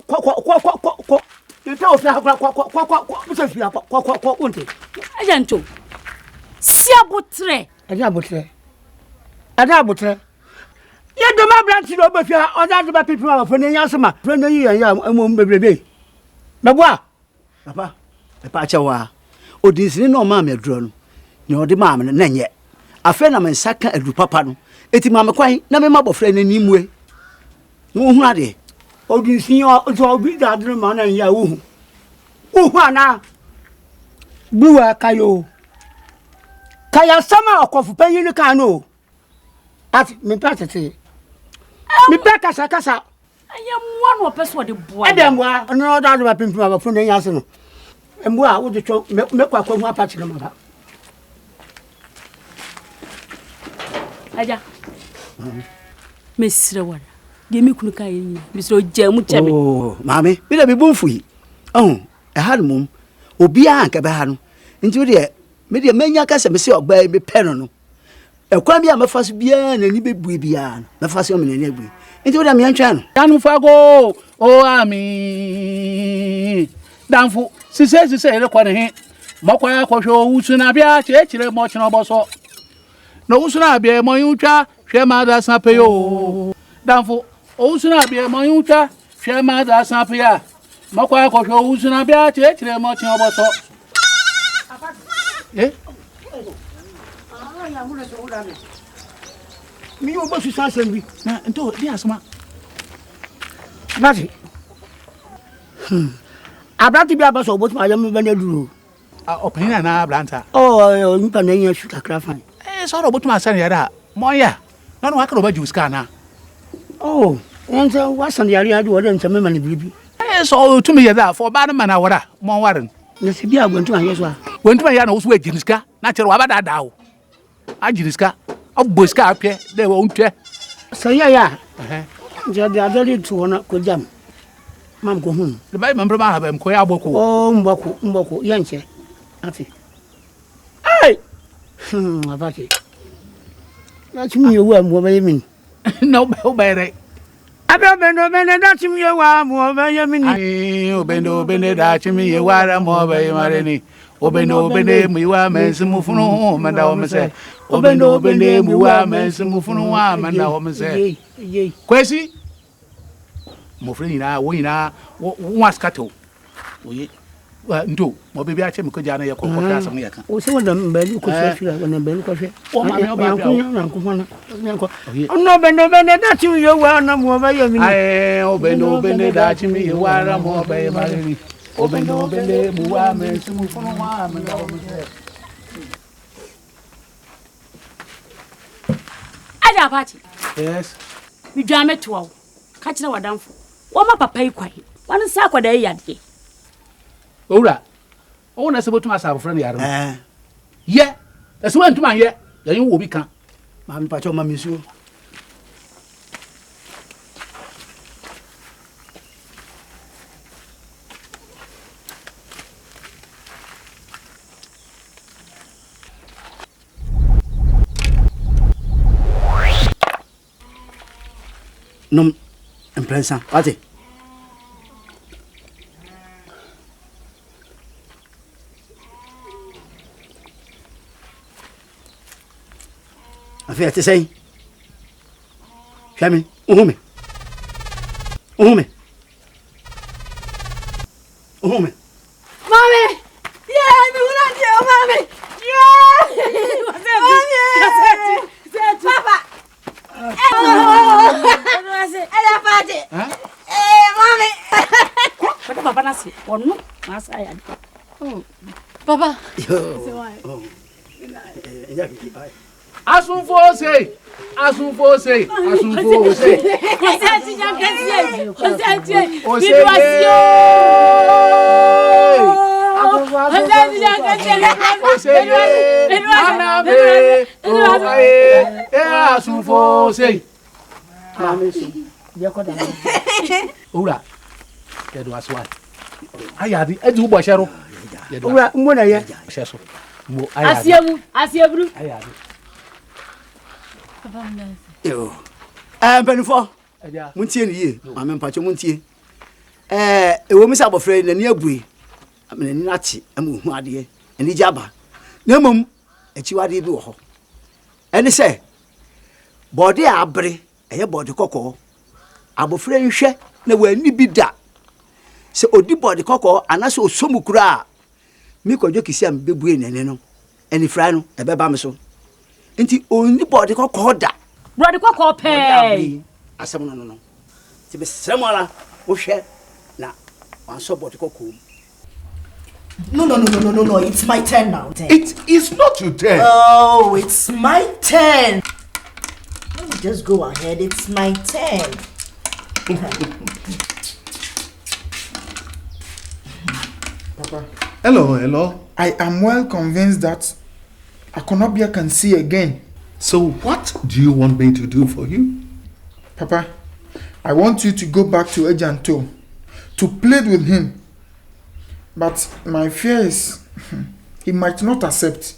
nta o fia kwa me so fia kwa unte agento si abotre ada abotre ye do ma branch do be fia o da do ba pipi ma fo ne yansema fo ne yi ya amom bebrebe na boa papa e pa chawa odinsini no ma me duro no ne odi ma me na nye afa na me nsaka adu papa no eti ma me kwan na me ma bofra na nimue no hu ade Odin senior so be that man and ya who ana Bua kayo Kaya sama okofu penyi ni kano at me patete me beka kasa ayam one person de boa edemwa no da do pimpi ma fun den yase no emwa wo de twa me kwa hu apart no ma aja mesre wala de me kunu kai ni mesre jamu chebe oh mami bi da bi bonfu yi e ha mum obi a nka be ha no nti wo de me de manya ka se me se ogba me pe no e kwa bi a me faso bia na ni bebu bia me faso me na ni abu nti wo de me antwa no danu fago o ami danfu sise ele kwa ne he mokwa akwhwo wusu na bia chechire mo chino boso no wusu na bia mo yutwa hwe ma da san pe yo danfu o wusu na bia mo yutwa hwe ma da san pe ya mokwa akwhwo wusu na bia chechire mo chino boso mi yo bo su sanse bi na nto di asma mati abrati bi abaso bo tuma yam be na duro opinion na abranta oh npa na yin su kakra fan so ro bo tuma san yara moya no no akro ba juice kana oh enso wasan yari adu wode ntame mani bibi so tumi yada for ba na mana wara mo warin na se bi agwantu an yeso a wentuma ya na wo so agiriska na kire wa ba da o agiriska oboska apye de wo ntwe saya ya jadi adali tuona ko jam mam ko hun de bai mambre ma ha ba mko ya aboko oh mboko yanche afi ai avaki na chimi yo wa mo ba yemin no be obere abendo bende da chimi yo wa mo ba yemin ai obendo bende da chimi ye wa ra mo ba yemare ni obendo bende mu wa mensimu funu manda o mese obendo bende mu wa mensimu funu wa manda o mese kwesi mo freni na wo ina wo askato oye ndo mo bebi a che me ko jana ye ko ko ta sam ye kan o se wona mbeli ko se fira wona mbeli ko fe o ma me o ba na ko fana no bendo da chimi yo wa na mo ba yemin ai obendo bende da chimi ye wa ra mo ba yemare ni obendo bende mu wa mensimu funu wa manda o mese aja party yes mi dwame to wo ka kire wadanfo wo ma papa yi kwai wan sa kwada yi yade owura o na se botuma sa abofra ne yare ye ese wa ntuma ye yan wo bi kan ma mi pa cho ma mi su nom imprensa ate afia te sei chame uhume Mami! Yeah, me una dio, mami! Yeah! Papa! Ela pate! Mami! Papa papa nasi onu masa ya Papa! asunfose Kosati jankesie kosati bidwasio kosati jankesie anabe asunfose owura kedo aswa ayadi edu bo shero owura mbo na ye sheso mo ayadi asiebru ayadi yo penifo muntie ni ye ma me mpacho muntie ewo mi sa bofre na ni abui amene ni nachi amu hu ade ani jaba na mom achiwade bi wo ho eni se body abre eye body kokko abofre nhwe na wani bi da se odi body kokko anase osomukura mi kojo kisi am bebue nene no eni fra no ebeba me so nti oni body kokko da brother kokko pe asem no ti be sremola Oshe na one support ko. No. It's my turn now. It is not your turn. Oh, it's my turn. Let me just go ahead. It's my turn. Papa. Hello. I am well convinced that Akonobia can see again. So what do you want me to do for you? Papa, I want you to go back to Ejanto to plead with him. But my fear is he might not accept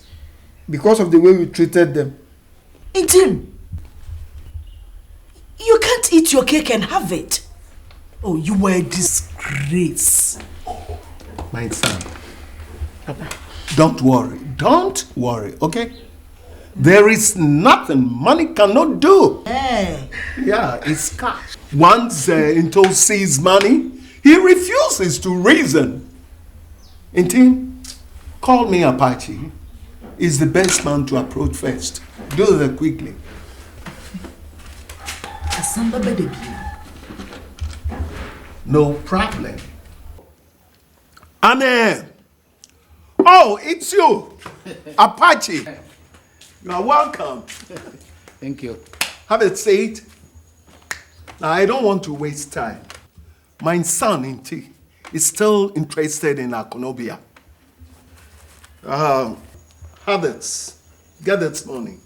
because of the way we treated them. Intim, you can't eat your cake and have it. Oh, you were a disgrace. My son, Papa, don't worry, okay? There is nothing money cannot do. Hey. Yeah, it's cash. Once Into sees money, he refuses to reason. Intim, call me Apache. He's the best man to approach first. Do that quickly. No problem. Anne! Oh, it's you! Apache! You are welcome. Thank you. Have a seat. Now, I don't want to waste time. My son, Inti, is still interested in Akonobia. Have it. Get it money.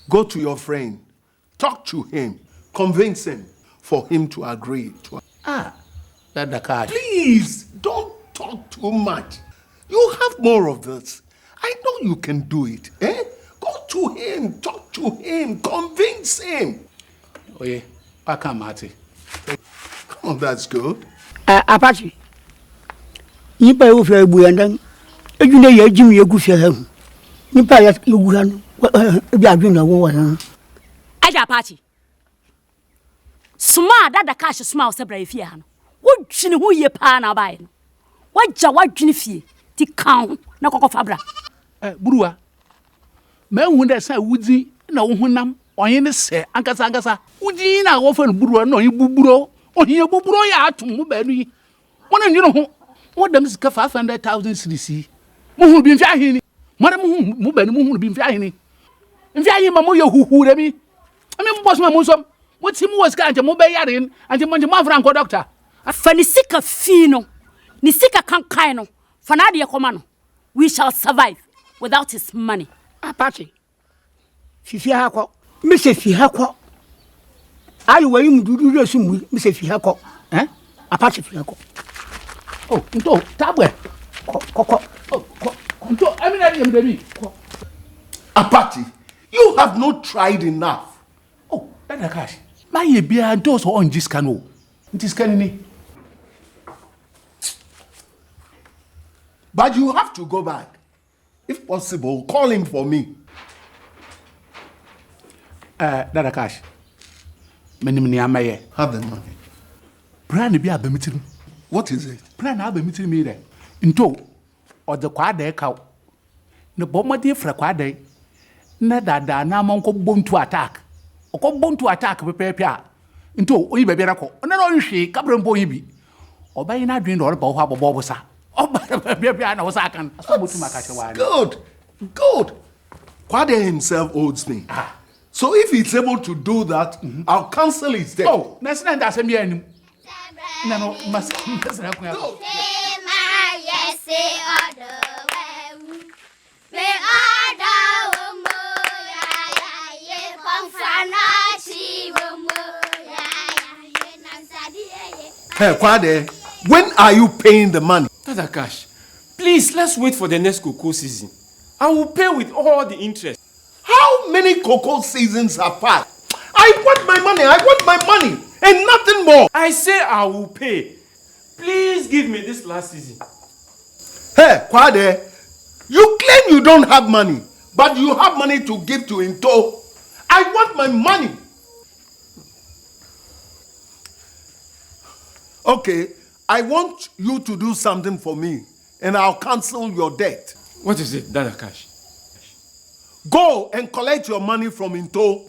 Go to your friend. Talk to him. Convince him for him to agree. That's the card. Please, don't talk too much. You have more of this. I know you can do it. Eh? Go to him. Talk to him. Convince him. Oh, yeah. I can't, Marty. Oh, that's good. Apache. Nipa yo fe buyandan. Ejune ye jim ye gufia ha. Nipa ya guha no. Ebi adwen na won wa. Aja Apache. Suma dada cash suma o sebra efie ha no. Wo dwine ho ye pa na bae no. Waja wadwene fie ti kan na kokko fabra. Buruwa. Me hu de sa wudi na wo honam onye ne se ankasa. Wudi na wo fa no buruwa na onye buburo. Onye buburo ya atom mo ba no yi. Wona nwene ho. Wo dem sika 500,000 cedis. Mo hu bi mfi ahini. Mara mo hu mo ba no mo hu bi mfi ahini. Mfi ahini ma mo ye huhu re mi. Ame mo boss ma mo nsom. Wo ti mo was ka ante mo be yare ante mo franco doctor. Afani sika fi no. Ni sika kan no. Fana de koma no. We shall survive without his money. Apache. Fifi hako. Mise fi hako. Ayi wa yimu dudu resu mu. Mise fi hako. Apache fi hako. Oh, nto tabwe. Koko. Nto amina di mdebi. Apache, you have not tried enough. Oh, that's the cash. My ye bia nto so on jiskano. Ntiskani ni. But you have to go back. If possible, call him for me. Dada Cash. Menim ni amaye. Have the money. Plan bi abamitim. What is it? Plan abamitim mi de. Nto o de kwa de ka. Ne bomade fra kwa de. Na dada na manko bontu attack. Okọ bontu attack pepepe a. Nto oyi be bia ko. Na no nhwe kabrembo yi bi. Obayi na adwen do o ba ho abobo sa. Good. Kwade himself owes me. So if he's able to do that, I'll cancel his debt. Oh, that's not that same year. No, must No. Hey, Kwade, when are you paying the money? Tata Cash, please, let's wait for the next cocoa season. I will pay with all the interest. How many cocoa seasons have passed? I want my money, and nothing more. I say I will pay. Please give me this last season. Hey, Kwade, you claim you don't have money, but you have money to give to Into. I want my money. Okay, I want you to do something for me, and I'll cancel your debt. What is it, Dada Cash? Go and collect your money from Into.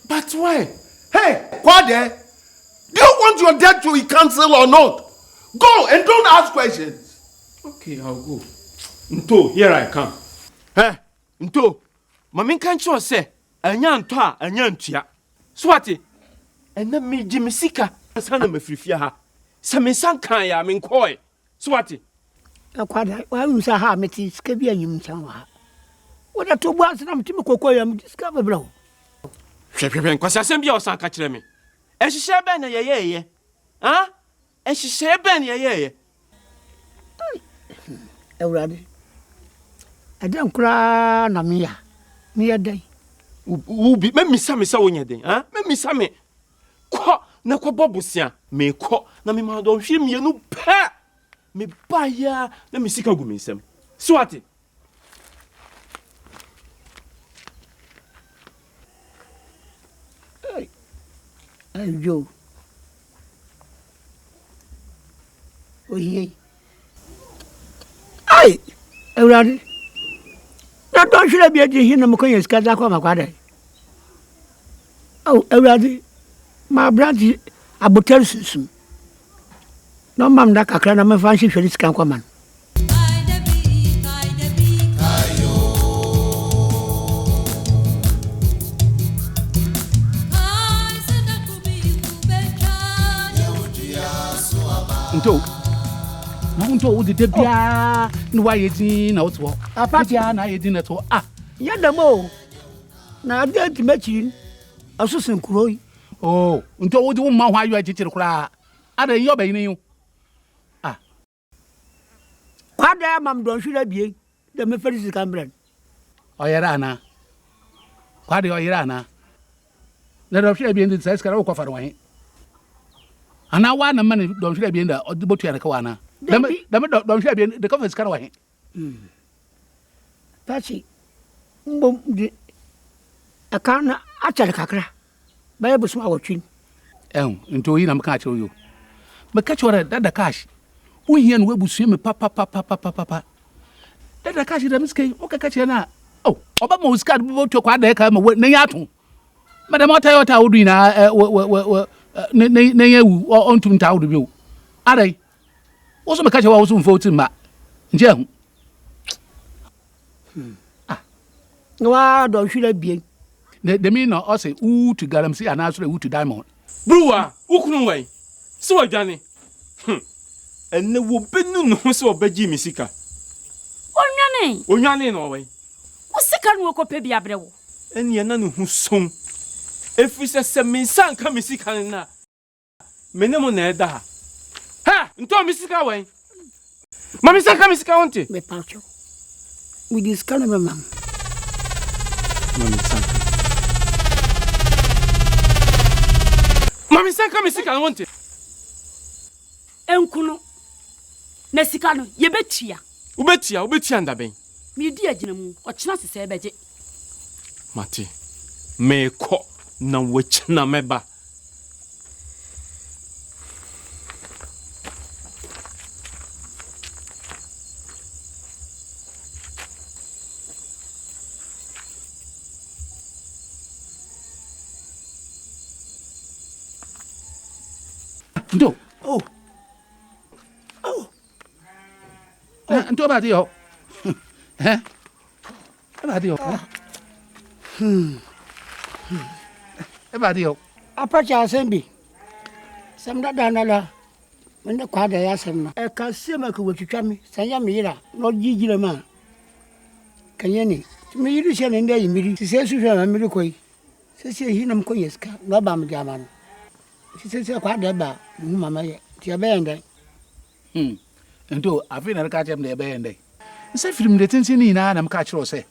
But why? Hey, Kwade, Do you want your death to be cancelled or not? Go and don't ask questions. Okay, I'll go. Nto, here I come. Hey, Nto, mami can't show say, anya ntoa, anya ntua. Swati, and then me Jimmy Sika, sana me frifia ha. Sa me san kan ya me nkoi. Swati. Akwada, wa unsa ha meti skabi anyum chanwa. Wada to bua sana mtimi kokoi am discover bro. Hwehwehwe kwasi asem bia osan ka kire me. Ehihye ben na yeyeye. Ha? Ehihye ben yeyeye. Ewrade. Adan kura na miya. Miya dai. Ubi me misa wonya den. Ha? Me misa me. Ko na ko bobusia. Me ko na me ma do hwe mienu pa. Me ba ya na me sika gu me nsam. Swati. Joe. Oh, yeah. Aye, Ewrade. Na don't should be a day no mko yes kaza kwa makwada. Oh, Ewrade. My brother abotel susum. No mam da kakra na me fancy hweli sika kwa man. Nto wo de bia no wa yedin na wo to apatia na yedin na to yadamo na ade timachi asusun kuroi nto wo de wo ma ho ayo achichire kura ada yo ba yin yo kwada mam don hwira bie de me ferisi kambran oyera na kwada oyera na na do hwira bie ndi sai skara wo kwafara wan ana wa na man don hwira bie nda odibotu ya ka wana dam don hwira bie de ka skara wan Pachi mbom di akana achare kakra baye busuma wotwin nto yi na mka achiro yo meka chora dada cash wo hia no abusu me papa dada cash da miske o kaka che na oba mo uska do to kwa da ka ma na ya to madam ota wodu na na ya wu ontum ta wodu bi adai wo so meka che wa wo so mfo timma nje hu wa don hwira bie de me no o say u to galamsi ana so u to diamond Bruwa, ukunu wai. So adwane. Enne wo benu no so obaji mi sika. Onwane no wai. Wo sika no ko pe bia brewo. Enne na no hu som. Efi se minsan ka mi sika na. Menemo na eda ha. Ha, nto mi sika wai. Ma mi sika mi sika wonte. Me pacho. We discuss no mam. Mami saka mi sika wonte. Enkuno. Na sika no ye betia. Ubetia ndaben. Mi di agina mu, o kina sese ebeje. Mate. Me ko na wechina meba. Nto. Nto ba dio. Ba dio. Ba dio. Apacha asembi. Samda danala. Mende kwada ya semna. E ka sema ko wetwitwa me. Sanya me yira. No gigire ma. Kanyeni. Me yiri she ne nda yimiri. Sise suhwe ma miri koi. Sise hinam ko yeska. No ba me jama no. Sise kwada ba. Mama ye. Ti be ende. Nto afi na ka chem na be ende. Nse film de tintin ni na m ka kiro se.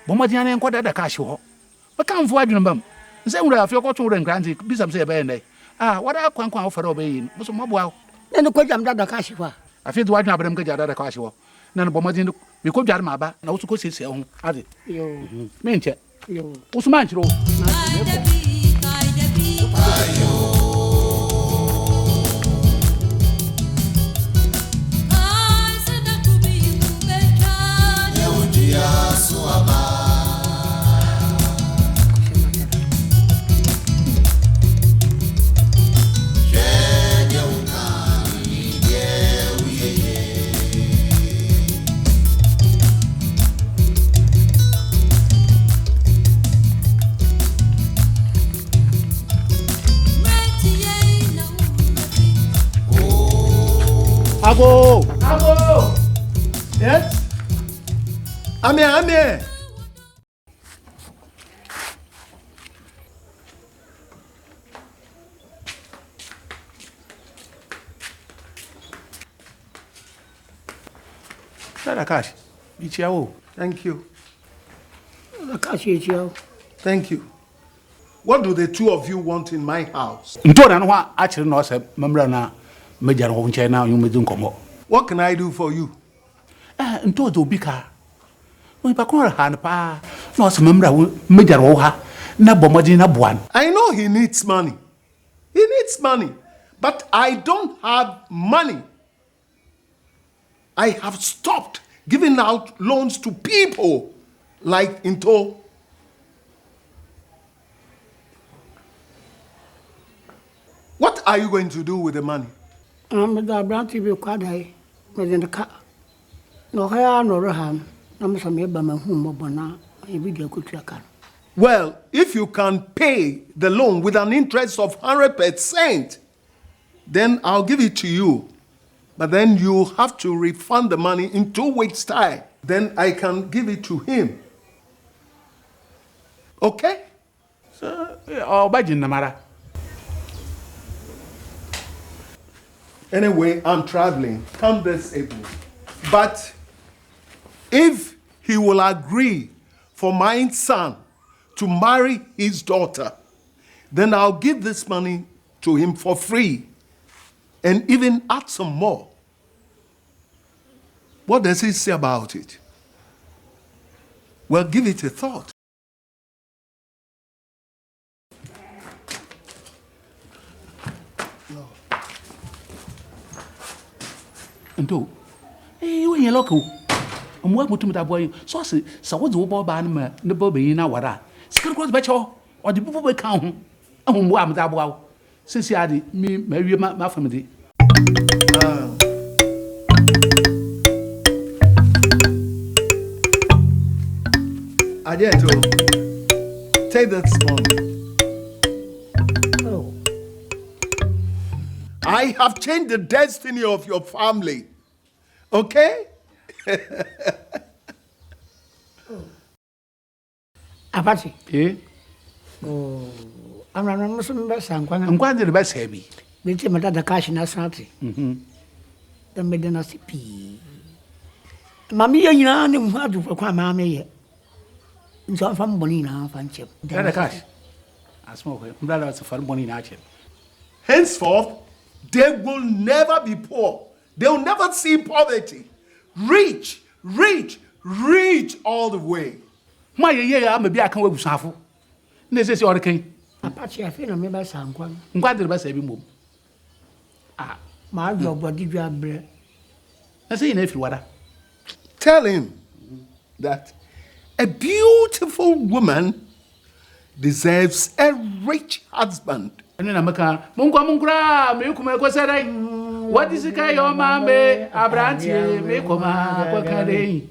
Bo mo diane nkwada da ka hye ho. Ba kan fu adwene bam. Nse nwura afi ko to re nkranti bisam se be ende. Wada kwankwan ofere obeyin. Bo so mabo awo. Na no ko jam da ka hye ho. Afi do adwene abram ka jada da ka hye ho. Na no bo mo din bi ko dware ma ba na wo so ko sese ho. Ade. Yo. Me nche. Yo. Usman chiro. Abo! Yes? I'm here. Cash. Thank you. Cash, Thank you. What do the two of you want in my house? What can I do for you? I know he needs money. He needs money. But I don't have money. I have stopped giving out loans to people like Into. What are you going to do with the money? I'm the brand TV quad within the car. No hair, no ham. I'm some Ebama whom Mobana, a video could track. Well, if you can pay the loan with an interest of 100%, then I'll give it to you. But then you have to refund the money in 2 weeks' time. Then I can give it to him. Okay? So, Namara. Anyway, I'm traveling. Come this evening. But if he will agree for my son to marry his daughter, then I'll give this money to him for free and even add some more. What does he say about it? Well, give it a thought. Ndo when you look I'm what to that boy so say so what do boy ban me the boy na wara secret cross becho or the people count am that boy since you had me marry my family Adeto, take that money. Oh. I have changed the destiny of your family. Okay? Apache. Eh? Oh, I'm not some best. I'm going to the best heavy. They tell me that the cash in a sanity. The medina CP. Mammy, you know, how to for mammy. So from Bonina, Fanchip. The cash. I smoke it. That was a fun money in action. Henceforth, they will never be poor. They will never see poverty. Rich all the way. My yeah, maybe I can work with Safu. This your king. Apache, I feel I'm about some one. I'm glad the best every move. Ah, my job, what did you have bread? I say, if you water. Tell him that a beautiful woman deserves a rich husband. And then I'm a car. Mungra, Milkuma, what is the guy your mamma? Abranti, Milkoma, Kakari.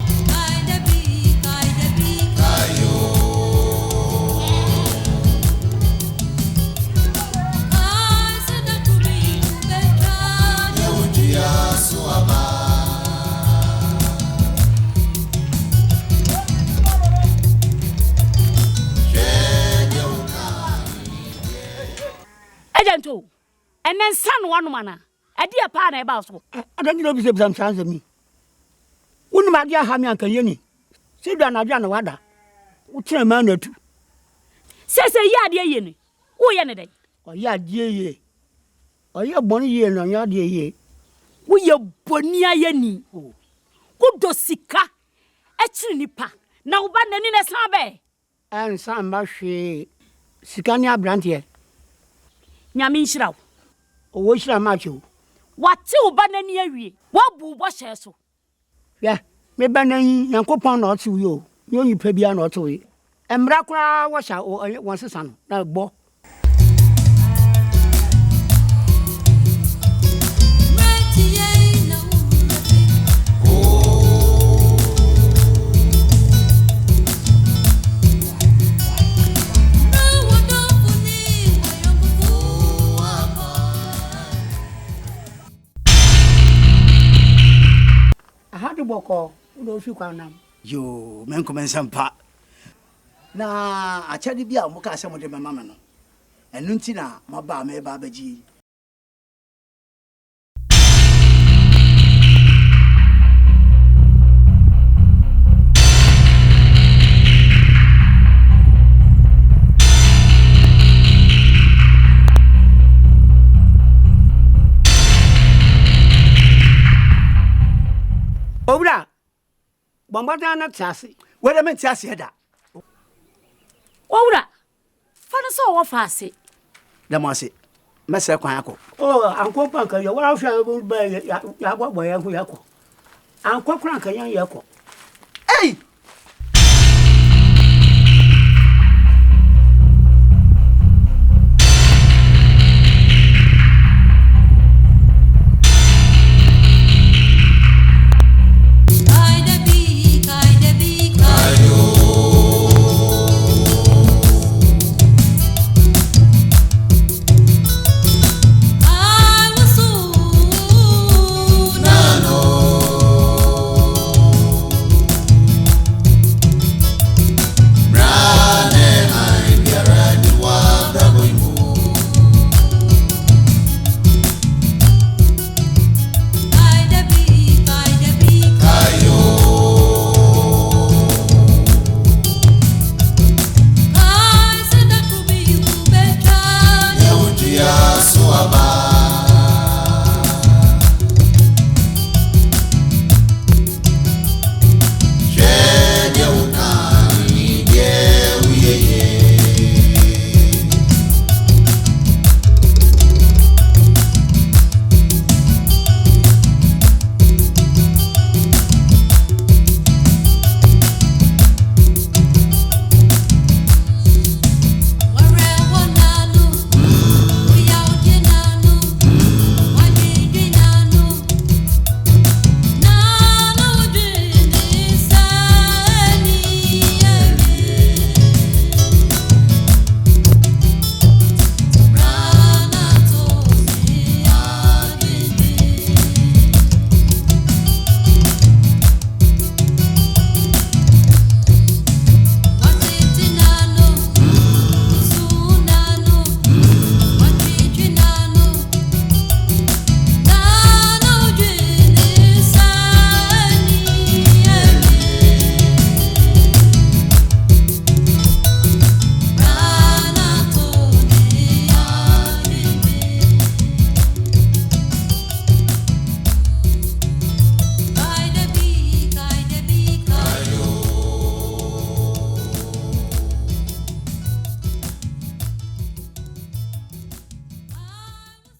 Agento, and then son one manner. A dear partner about so. I don't know if you have some me. Wouldn't my dear Hammy and Kayeni? Sit down, Adriana Wada. What's a man or two? Says a yard, dear Yenny. Oh, Yenny. Or yard, ye. Or your bonny year on your dear ye. We your bonia Yenny. Good dosika. A chinipa. Now, but then in a sabe. And some mushy Sicania Brantier. Yamin Shrow. Oh, what shall I match you? What two banana? What boo was so? Yeah, me banana, Uncle Pond or to you. You pay beyond or to it. And Brakra was out once a son. Now, bo. de boko do fi kwanam yo men commence pa na achade bia mo ka se mo de mama me no enu nti na maba me ba baji Obra bombata na tiase we de men tiase da Owura fa no so wo fa ase da mo ase mese kwan akọ oh anko panka yo wa hwa ba ya gbagbo ya ko anko kran kan yan ya ko hey